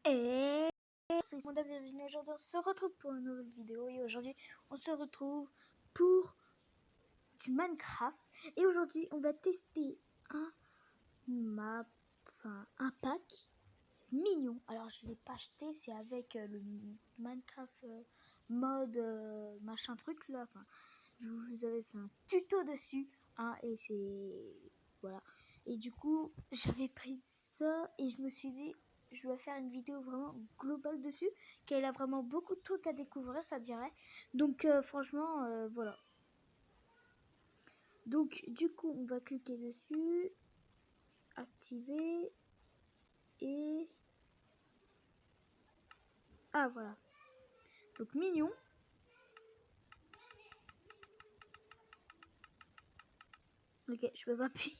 Et c'est mon bienvenue. Aujourd'hui on se retrouve pour une nouvelle vidéo et aujourd'hui on se retrouve pour du Minecraft et aujourd'hui on va tester un pack mignon. Alors je l'ai pas acheté, c'est avec le Minecraft mode machin truc là. Enfin, je vous avais fait un tuto dessus et c'est voilà. Et du coup j'avais pris ça et je me suis dit je vais faire une vidéo vraiment globale dessus, qu'elle a vraiment beaucoup de trucs à découvrir, ça dirait. Donc franchement, voilà. Donc du coup, on va cliquer dessus, activer, et... Ah, voilà. Donc mignon. Ok, je peux pas appuyer.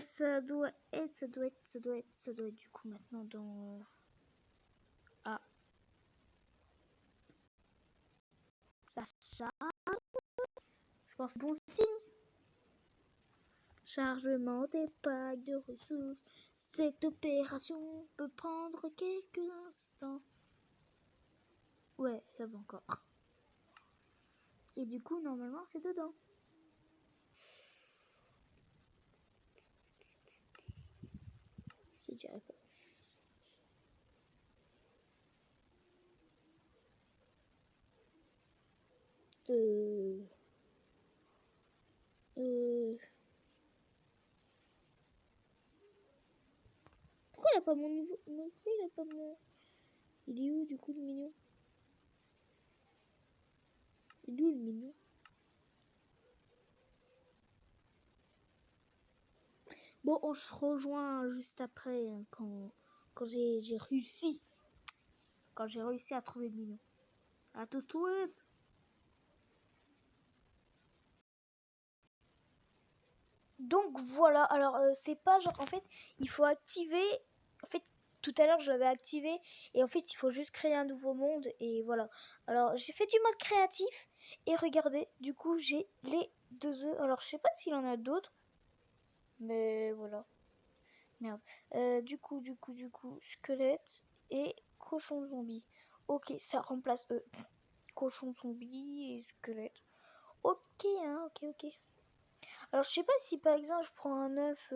Ça doit être du coup maintenant dans... Ah. Ça charge. Je pense bon signe. Chargement des packs de ressources. Cette opération peut prendre quelques instants. Ouais, ça va encore. Et du coup, normalement, c'est dedans. Je dirais pas. Pourquoi il a pas mon nouveau... Pourquoi il a pas mon... Il est où, du coup, le mignon? Il est où, le mignon? Bon, on se rejoint juste après, hein, quand j'ai réussi. Quand j'ai réussi à trouver le mignon. À tout de suite. Donc voilà, alors c'est pas genre, en fait, il faut activer, en fait, tout à l'heure je l'avais activé, et en fait, il faut juste créer un nouveau monde, et voilà. Alors, j'ai fait du mode créatif, et regardez, du coup, j'ai les 2 œufs. Alors, je sais pas s'il en a d'autres, mais voilà. Merde. Du coup, squelette et cochon zombie. Ok, ça remplace cochon zombie et squelette. Ok, hein, ok. Alors, je sais pas si par exemple je prends un œuf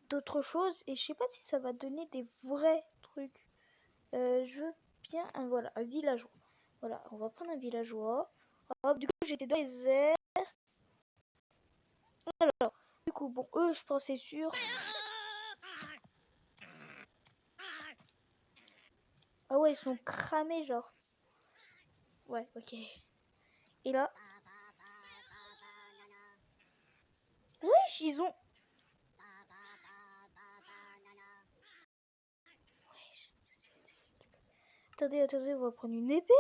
d'autre chose et je sais pas si ça va donner des vrais trucs. Je veux bien voilà, un villageois. Voilà, on va prendre un villageois. Hop, du coup, j'étais dans les airs. Alors, du coup, bon, eux, je pensais sûr. Ah ouais, ils sont cramés, genre. Ouais, ok. Et là. Wesh, ils ont. Attendez, on va prendre une épée.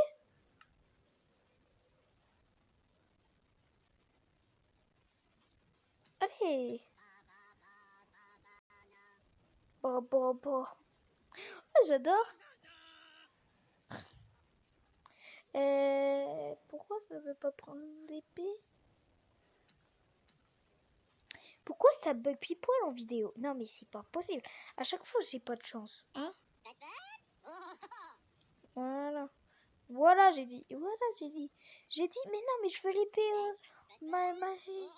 Allez. Bon. Ah, j'adore. Pourquoi ça veut pas prendre l'épée? Pourquoi ça bug people en vidéo? Non mais c'est pas possible. À chaque fois j'ai pas de chance. Hein? Voilà, j'ai dit. J'ai dit, mais non, mais je veux l'épée magique.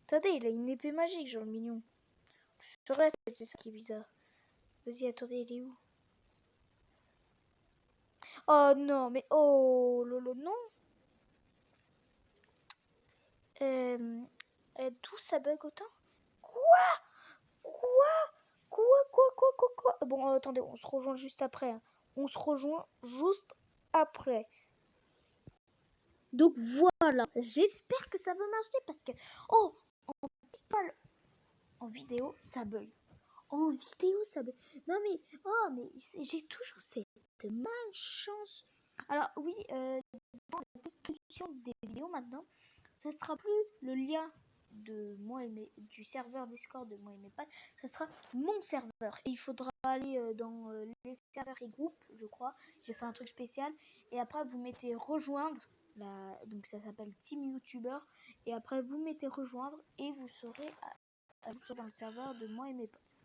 Attendez, il a une épée magique, genre le mignon. Sur la tête, c'est ça qui est bizarre. Vas-y, attendez, il est où? Oh non, mais oh lolo, non. D'où ça bug autant? Quoi? Bon, attendez, on se rejoint juste après. Hein. On se rejoint juste après. Donc voilà, j'espère que ça va marcher parce que en vidéo ça bug. En vidéo ça bug. Non mais j'ai toujours cette malchance. Alors oui, dans la description des vidéos maintenant, ça sera plus le lien de moi et du serveur Discord de moi et mes potes, ça sera mon serveur. Et il faudra aller dans les serveurs et groupes, je crois. J'ai fait un truc spécial. Et après, vous mettez rejoindre. Donc ça s'appelle Team YouTuber. Et après, vous mettez rejoindre et vous serez dans le serveur de moi et mes potes.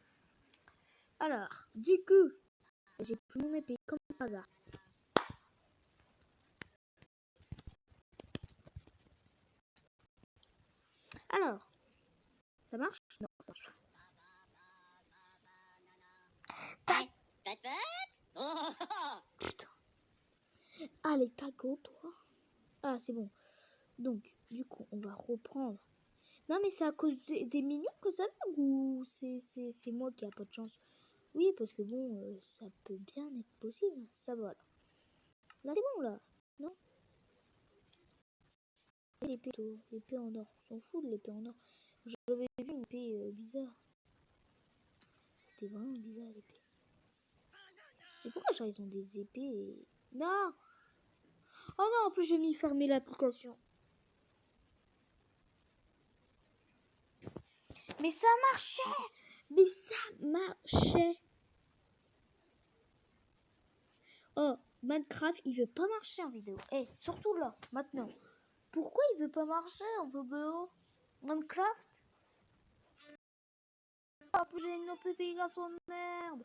Alors, du coup, J'ai plus mon épée, comme par hasard. Alors, ça marche? Non, ça marche pas. Putain. Allez, taco, toi. Ah, c'est bon. Donc, du coup, on va reprendre. Non, mais c'est à cause des mignons que ça bug ou c'est moi qui a pas de chance? Oui, parce que bon, ça peut bien être possible. Ça va, là. Là, c'est bon, là. Non? L'épée en or. On s'en fout de l'épée en or. J'avais vu une épée bizarre. C'était vraiment bizarre, l'épée. Et pourquoi, genre, ils ont des épées et... Non! Oh non, en plus, j'ai mis fermer l'application. Mais ça marchait! Mais ça marchait! Oh, Minecraft, il veut pas marcher en vidéo. Eh, surtout là, maintenant. Pourquoi il veut pas marcher en vidéo? Minecraft? Ah, j'ai une notification de merde.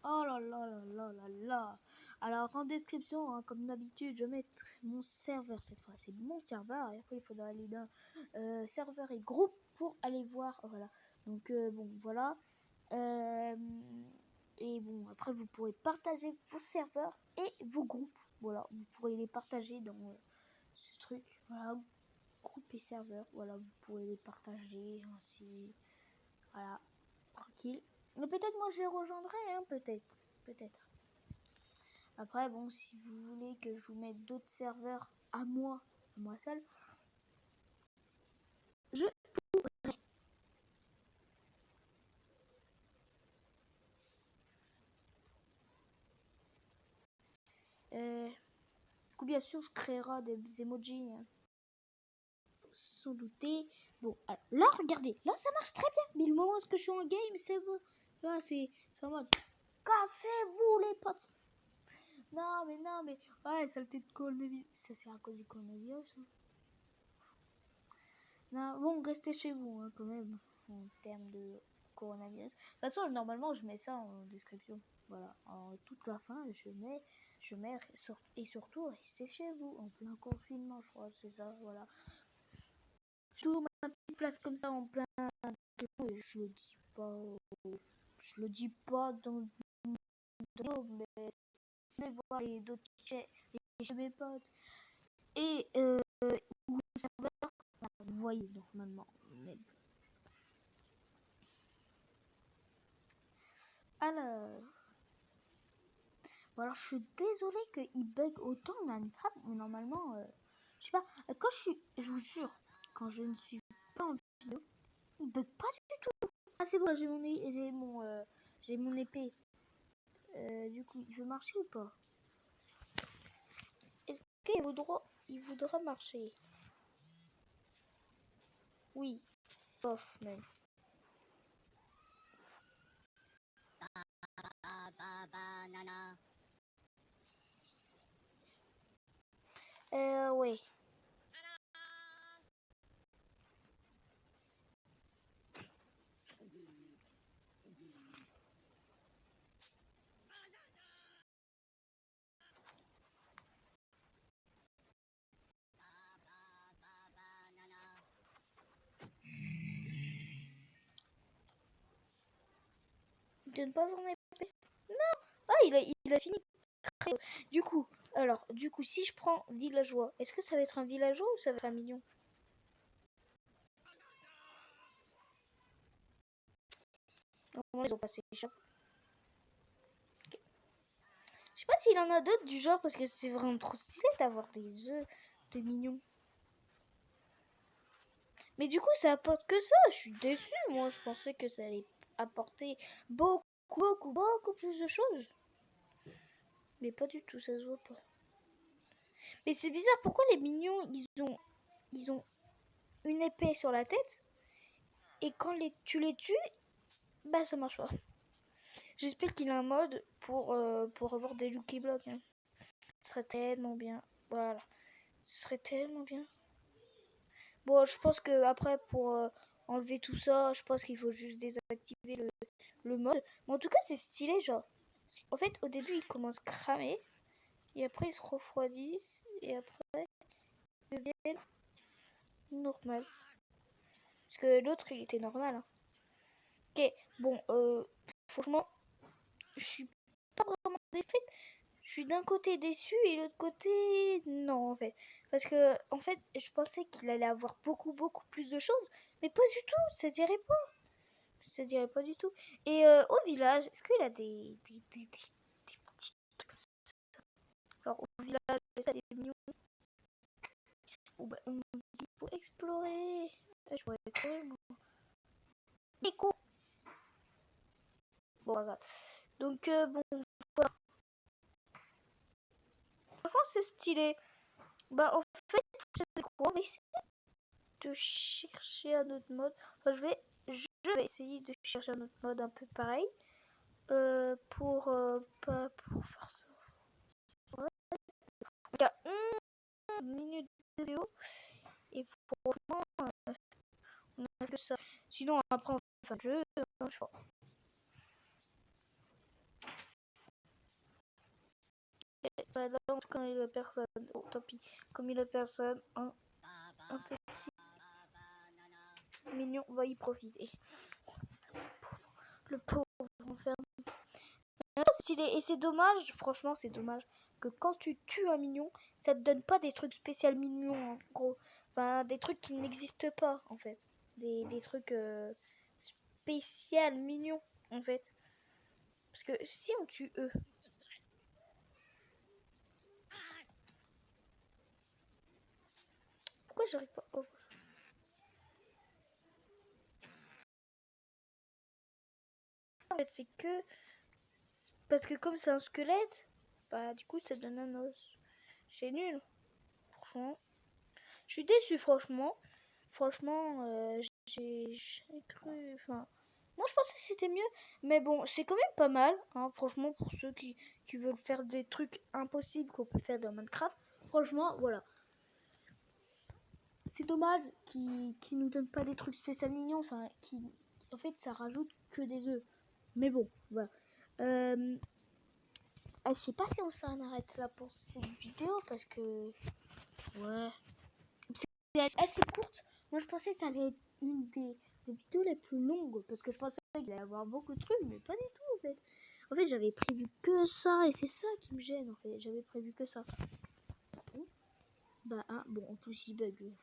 Oh là là là là là là. Alors en description, hein, comme d'habitude, je mets mon serveur cette fois. C'est mon serveur. Et après, il faudra aller dans serveur et groupe pour aller voir. Voilà. Donc bon, voilà. Et bon, après, vous pourrez partager vos serveurs et vos groupes. Voilà, vous pourrez les partager dans ce truc. Voilà, groupe et serveur. Voilà, vous pourrez les partager ainsi. Voilà, tranquille. Mais peut-être moi je les rejoindrai, hein, peut-être. Peut-être. Après, bon, si vous voulez que je vous mette d'autres serveurs à moi seul, je pourrais. Du coup, bien sûr, je créerai des emojis. Hein, sans douter. Bon, alors, là, regardez. Là, ça marche très bien. Mais le moment où je suis en game, c'est bon. Là, c'est en mode... Cassez-vous, les potes. Non, mais... Ouais, saleté de coronavirus. Ça, c'est à cause du coronavirus. Hein. Non, bon, restez chez vous, hein, quand même. En termes de coronavirus. De toute façon, normalement, je mets ça en description. Voilà. En toute la fin, je mets et surtout, restez chez vous. En plein confinement, je crois. C'est ça, voilà. Toujours ma petite place comme ça en plein... Et je le dis pas dans le vidéo, mais c'est voir les d'autres chez mes potes et où le serveur, vous voyez normalement. Mais... Alors, bon, alors je suis désolée qu'il bug autant Minecraft, mais normalement, je sais pas, quand je vous jure, quand je ne suis pas en vidéo, il bug pas du tout. Ah c'est bon, là, j'ai mon épée. Du coup, il veut marcher ou pas? Est-ce qu'il voudra marcher? Oui, bof même. Ouais. Il donne pas son épée? Non. Ah, il a fini. Du coup, si je prends villageois, est-ce que ça va être un villageois ou ça va être un mignon? Normalement, ils ont passé les chocs. Okay. Je sais pas s'il en a d'autres du genre parce que c'est vraiment trop stylé d'avoir des œufs de mignons. Mais du coup, ça apporte que ça. Je suis déçue. Moi, je pensais que ça allait apporter beaucoup plus de choses. Mais pas du tout, ça se voit pas. Mais c'est bizarre, pourquoi les mignons, ils ont une épée sur la tête et quand tu les tues, bah ça marche pas. J'espère qu'il a un mode pour avoir des Lucky Blocks. Hein. Ce serait tellement bien. Voilà. Ce serait tellement bien. Bon, je pense que après pour enlever tout ça, je pense qu'il faut juste désactiver le mode. Mais en tout cas, c'est stylé, genre. en fait, au début, ils commencent cramés. Et après, ils se refroidissent. Et après, ils deviennent normal. Parce que l'autre, il était normal. Hein. Ok, bon, franchement, je suis pas vraiment défaite. Je suis d'un côté déçu et l'autre côté, non, en fait. Parce que, en fait, je pensais qu'il allait avoir beaucoup plus de choses. Mais pas du tout, ça dirait pas. Ça dirait pas du tout. Et au village, est-ce qu'il a des petits trucs comme ça? Alors, au village, ça des mignons. Ou bah, on dit pour explorer. Je pourrais explorer, moi. Écho. Bon, voilà. Donc, bon, voilà. Franchement, c'est stylé. Bah, en fait, on va essayer de chercher un autre mode. Enfin, je vais essayer de chercher un autre mode un peu pareil. Pas pour faire ça. Ouais. Il y a 11 minutes de vidéo. Et franchement, on a que ça. Sinon, après, on fait le jeu. Je vois. Bah, là, en tout cas, il a personne. Oh, tant pis. Comme il a personne, un petit mignon va y profiter. Le pauvre enfermé. C'est stylé. Et c'est dommage, franchement, c'est dommage que quand tu tues un mignon, ça te donne pas des trucs spéciaux mignons, en gros. Enfin, des trucs qui n'existent pas, en fait. Des trucs spéciaux mignons, en fait. Parce que si on tue eux. Pourquoi j'arrive pas. Oh. En fait, c'est que. Parce que comme c'est un squelette, bah du coup ça donne un os. C'est nul. Franchement. Je suis déçue, franchement. Franchement, j'ai cru. Enfin. Moi je pensais que c'était mieux. Mais bon, c'est quand même pas mal. Hein, franchement, pour ceux qui veulent faire des trucs impossibles qu'on peut faire dans Minecraft. Franchement, voilà. C'est dommage qu'ils nous donnent pas des trucs spéciaux mignons. Enfin, en fait, ça rajoute que des œufs. Mais bon, voilà. Je sais pas si on s'en arrête là pour cette vidéo parce que ouais, c'est assez courte. Moi je pensais que ça allait être une des vidéos les plus longues parce que je pensais qu'il allait y avoir beaucoup de trucs, mais pas du tout en fait. En fait j'avais prévu que ça et c'est ça qui me gêne en fait. J'avais prévu que ça. Bah hein, bon en plus il bug.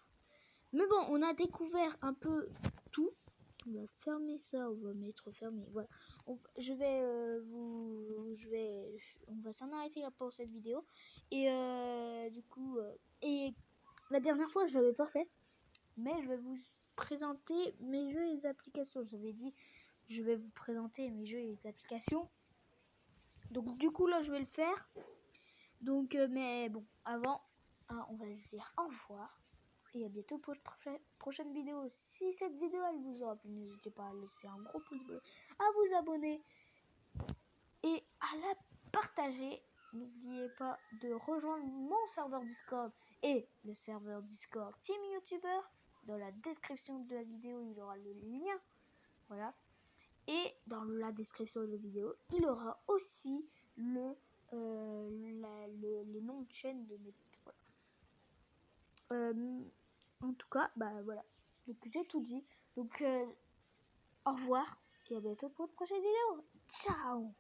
Mais bon on a découvert un peu tout. On va fermer ça, on va mettre fermé. Voilà. On va s'en arrêter là pour cette vidéo. Et du coup, et la dernière fois je l'avais pas fait, mais je vais vous présenter mes jeux et les applications. J'avais dit, je vais vous présenter mes jeux et les applications. Donc du coup là je vais le faire. Donc mais bon, avant, hein, on va se dire au revoir. Et à bientôt pour une prochaine vidéo. Si cette vidéo elle vous aura plu, n'hésitez pas à laisser un gros pouce bleu, à vous abonner et à la partager. N'oubliez pas de rejoindre mon serveur Discord et le serveur Discord Team YouTuber. Dans la description de la vidéo, il y aura le lien. Voilà. Et dans la description de la vidéo, il y aura aussi les noms de chaîne de mes en tout cas, bah voilà. Donc j'ai tout dit. Donc au revoir et à bientôt pour une prochaine vidéo. Ciao!